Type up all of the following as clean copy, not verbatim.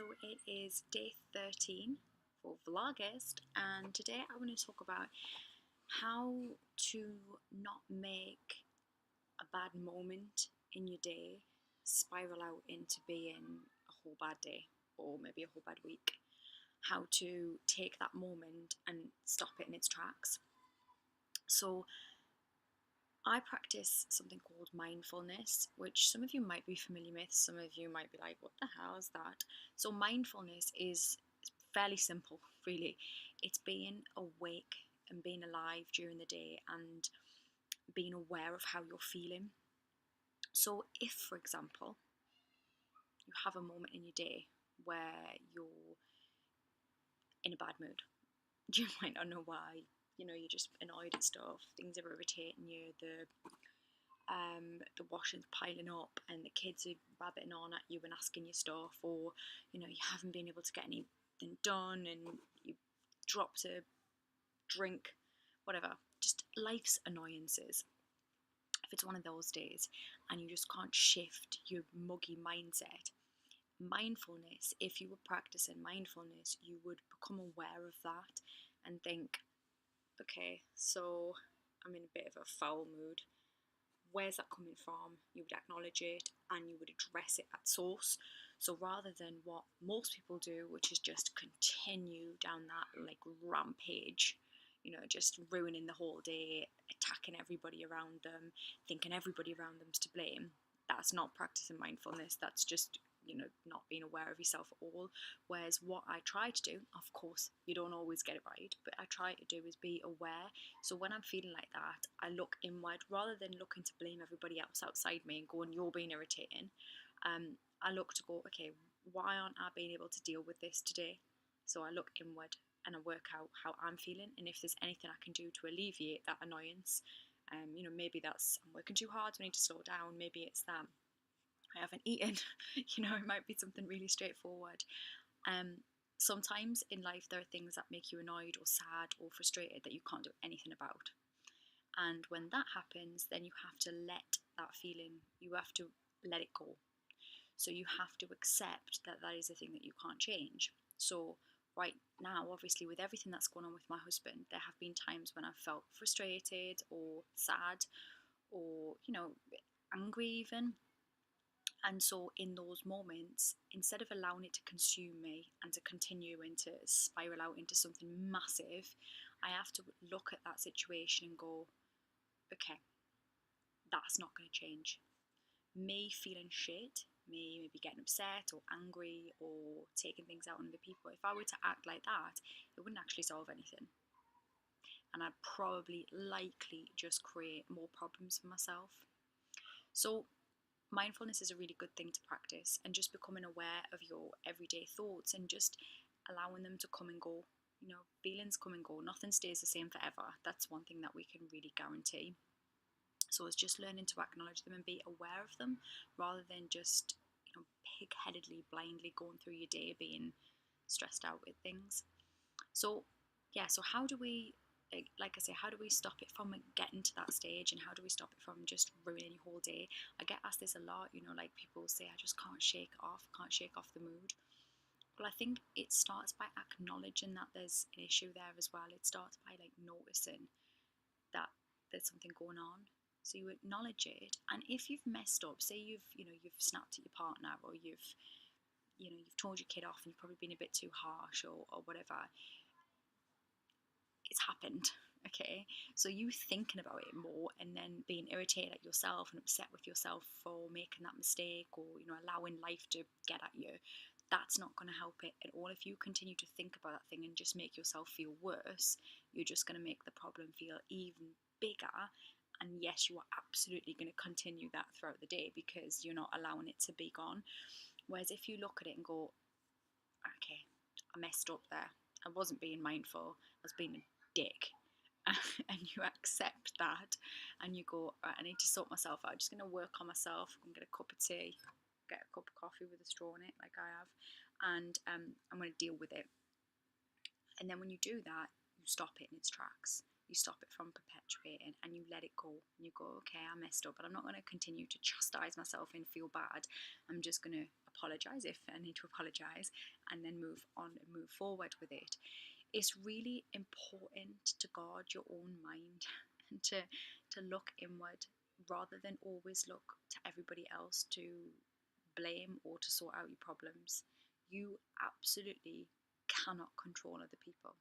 so it is day 13 for Vlogust, and today I want to talk about how to not make a bad moment in your day spiral out into being a whole bad day or maybe a whole bad week. How to take that moment and stop it in its tracks. So I practice something called mindfulness, which some of you might be familiar with, some of you might be like, what the hell is that? So mindfulness is fairly simple, really. It's being awake and being alive during the day and being aware of how you're feeling. So if, for example, you have a moment in your day where you're in a bad mood, you might not know why, you're just annoyed at stuff, things are irritating you, the washing's piling up and the kids are rabbiting on at you and asking you stuff, or you haven't been able to get anything done and you dropped a drink, whatever, just life's annoyances. If it's one of those days and you just can't shift your muggy mindset, mindfulness, if you were practicing mindfulness, you would become aware of that and think, okay, so I'm in a bit of a foul mood. Where's that coming from? You would acknowledge it and you would address it at source. So rather than what most people do, which is just continue down that like rampage, just ruining the whole day, attacking everybody around them, thinking everybody around them's to blame. That's not practicing mindfulness. That's just not being aware of yourself at all. Whereas what I try to do, of course you don't always get it right, but I try to do is be aware. So when I'm feeling like that, I look inward rather than looking to blame everybody else outside me and going, you're being irritating. I look to go, okay, why aren't I being able to deal with this today? So I look inward and I work out how I'm feeling and if there's anything I can do to alleviate that annoyance. Maybe that's I'm working too hard, so I need to slow down. Maybe it's that I haven't eaten. It might be something really straightforward. Sometimes in life there are things that make you annoyed or sad or frustrated that you can't do anything about. And when that happens, then you have to let that feeling, you have to let it go. So you have to accept that that is a thing that you can't change. So right now, obviously, with everything that's going on with my husband, there have been times when I've felt frustrated or sad or, angry even. And so in those moments, instead of allowing it to consume me and to continue and to spiral out into something massive, I have to look at that situation and go, okay, that's not going to change. Me feeling shit, me maybe getting upset or angry or taking things out on other people, if I were to act like that, it wouldn't actually solve anything. And I'd probably likely just create more problems for myself. So mindfulness is a really good thing to practice, and just becoming aware of your everyday thoughts and just allowing them to come and go. Feelings come and go. Nothing stays the same forever. That's one thing that we can really guarantee. So it's just learning to acknowledge them and be aware of them rather than just, pig-headedly, blindly going through your day being stressed out with things. So, yeah, so how do we, like I say, how do we stop it from getting to that stage, and how do we stop it from just ruining your whole day? I get asked this a lot, like people say, I just can't shake off the mood. Well, I think it starts by acknowledging that there's an issue there as well. It starts by like noticing that there's something going on. So you acknowledge it, and if you've messed up, say you've snapped at your partner, or you've told your kid off and you've probably been a bit too harsh or whatever, it's happened, okay? So you thinking about it more and then being irritated at yourself and upset with yourself for making that mistake, or allowing life to get at you, that's not going to help it at all. If you continue to think about that thing and just make yourself feel worse, you're just going to make the problem feel even bigger. And yes, you are absolutely going to continue that throughout the day because you're not allowing it to be gone. Whereas if you look at it and go, okay, I messed up there, I wasn't being mindful, I was being a dick, and you accept that and you go, right, I need to sort myself out, I'm just going to work on myself, I'm going to get a cup of tea, get a cup of coffee with a straw in it like I have, and I'm going to deal with it. And then when you do that, you stop it in its tracks. You stop it from perpetuating and you let it go. And you go, okay, I messed up, but I'm not going to continue to chastise myself and feel bad. I'm just going to apologise if I need to apologise, and then move on and move forward with it. It's really important to guard your own mind and to look inward rather than always look to everybody else to blame or to sort out your problems. You absolutely cannot control other people.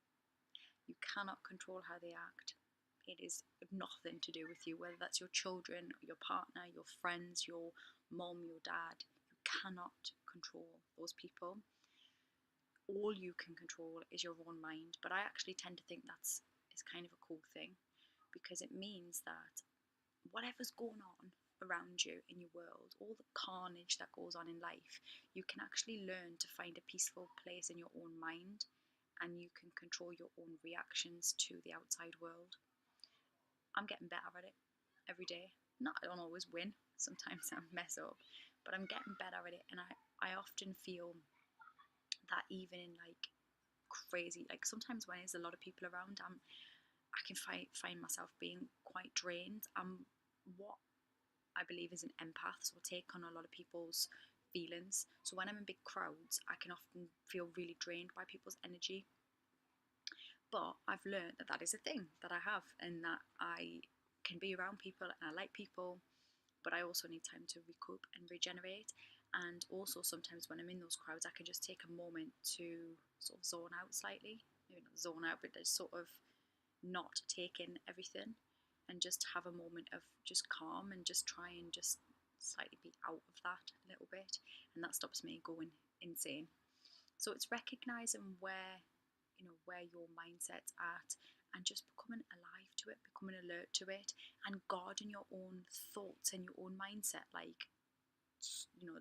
You cannot control how they act. It is nothing to do with you, whether that's your children, your partner, your friends, your mom, your dad. You cannot control those people. All you can control is your own mind. But I actually tend to think that's is kind of a cool thing, because it means that whatever's going on around you in your world, all the carnage that goes on in life, you can actually learn to find a peaceful place in your own mind, and you can control your own reactions to the outside world. I'm getting better at it every day. I don't always win. Sometimes I mess up, but I'm getting better at it, and I often feel that even in like crazy, like sometimes when there's a lot of people around, I can find myself being quite drained. I'm what I believe is an empath, so I take on a lot of people's feelings. So when I'm in big crowds, I can often feel really drained by people's energy. But I've learned that that is a thing that I have, and that I can be around people and I like people, but I also need time to recoup and regenerate. And also sometimes when I'm in those crowds, I can just take a moment to sort of zone out slightly. Maybe not zone out, but just sort of not take in everything, and just have a moment of just calm and just try and just slightly be out of that a little bit, and that stops me going insane. So it's recognizing where your mindset's at, and just becoming alive to it, becoming alert to it, and guarding your own thoughts and your own mindset. Like your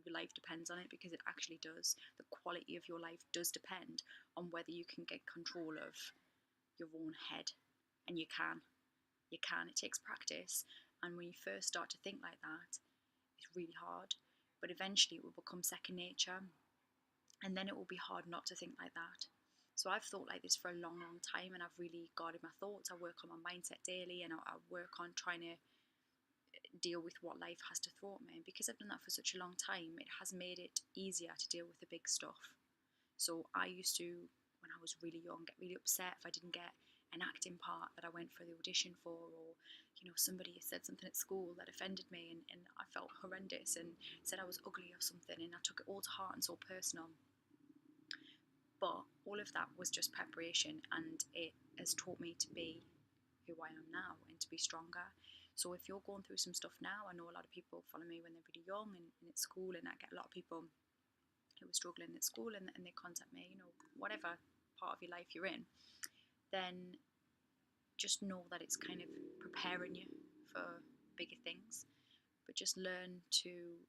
life depends on it, because it actually does. The quality of your life does depend on whether you can get control of your own head. And you can. It takes practice, and when you first start to think like that, it's really hard, but eventually it will become second nature, and then it will be hard not to think like that. So I've thought like this for a long, long time, and I've really guarded my thoughts. I work on my mindset daily, and I work on trying to deal with what life has to throw at me. And because I've done that for such a long time, it has made it easier to deal with the big stuff. So I used to, when I was really young, get really upset if I didn't get an acting part that I went for the audition for, or somebody said something at school that offended me, and I felt horrendous and said I was ugly or something, and I took it all to heart and so personal. But all of that was just preparation, and it has taught me to be who I am now and to be stronger. So if you're going through some stuff now, I know a lot of people follow me when they're really young and at school, and I get a lot of people who are struggling at school, and they contact me, whatever part of your life you're in, then just know that it's kind of preparing you for bigger things. But just learn to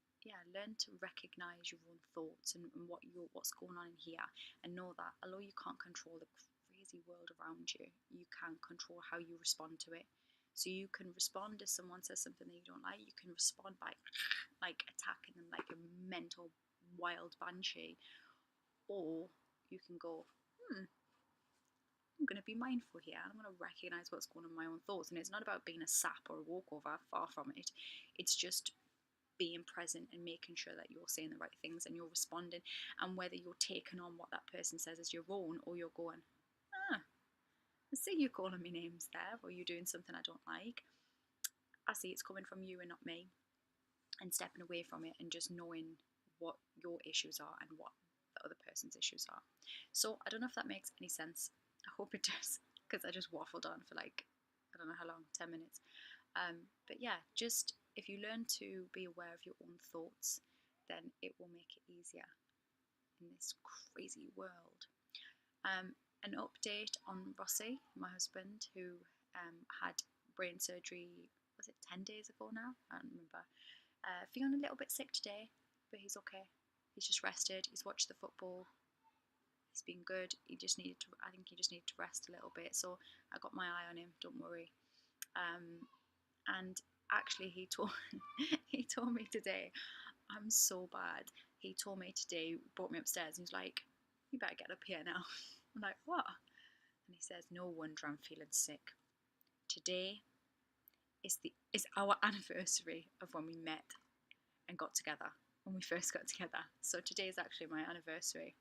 recognize your own thoughts and what's going on in here, and know that although you can't control the crazy world around you, you can control how you respond to it. So you can respond if someone says something that you don't like. You can respond by like attacking them like a mental wild banshee, or you can go, I'm going to be mindful here. I'm going to recognize what's going on in my own thoughts. And it's not about being a sap or a walkover, far from it. It's just being present and making sure that you're saying the right things and you're responding, and whether you're taking on what that person says as your own, or you're going, I see you calling me names there, or you're doing something I don't like. I see it's coming from you and not me, and stepping away from it and just knowing what your issues are and what the other person's issues are. So I don't know if that makes any sense. I hope it does, because I just waffled on for like, I don't know how long, 10 minutes. But yeah, just if you learn to be aware of your own thoughts, then it will make it easier in this crazy world. An update on Rossi, my husband, who had brain surgery, was it 10 days ago now? I don't remember. Feeling a little bit sick today, but he's okay. He's just rested. He's watched the football. He's been good. I think he just needed to rest a little bit. So I got my eye on him. Don't worry. And actually, he told me today, I'm so bad. He told me today, brought me upstairs, and he's like, "You better get up here now." I'm like, "What?" And he says, "No wonder I'm feeling sick. Today is our anniversary of when we met and got together." when we first got together. So today is actually my anniversary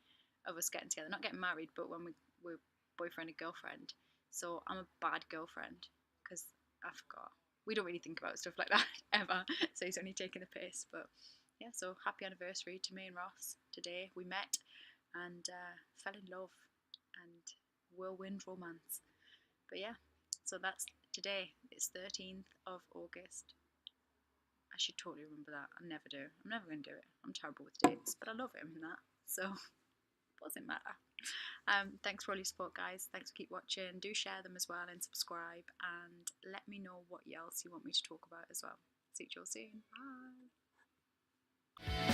of us getting together. Not getting married, but when we were boyfriend and girlfriend. So I'm a bad girlfriend because I forgot. We don't really think about stuff like that ever. So he's only taking the piss. But yeah, so happy anniversary to me and Ross. Today we met and fell in love and whirlwind romance. But yeah, so that's today. It's 13th of August. I should totally remember that. I never do. I'm never going to do it. I'm terrible with dates, but I love him in that. So it doesn't matter. Thanks for all your support, guys. Thanks for keep watching. Do share them as well and subscribe. And let me know what else you want me to talk about as well. See you all soon. Bye.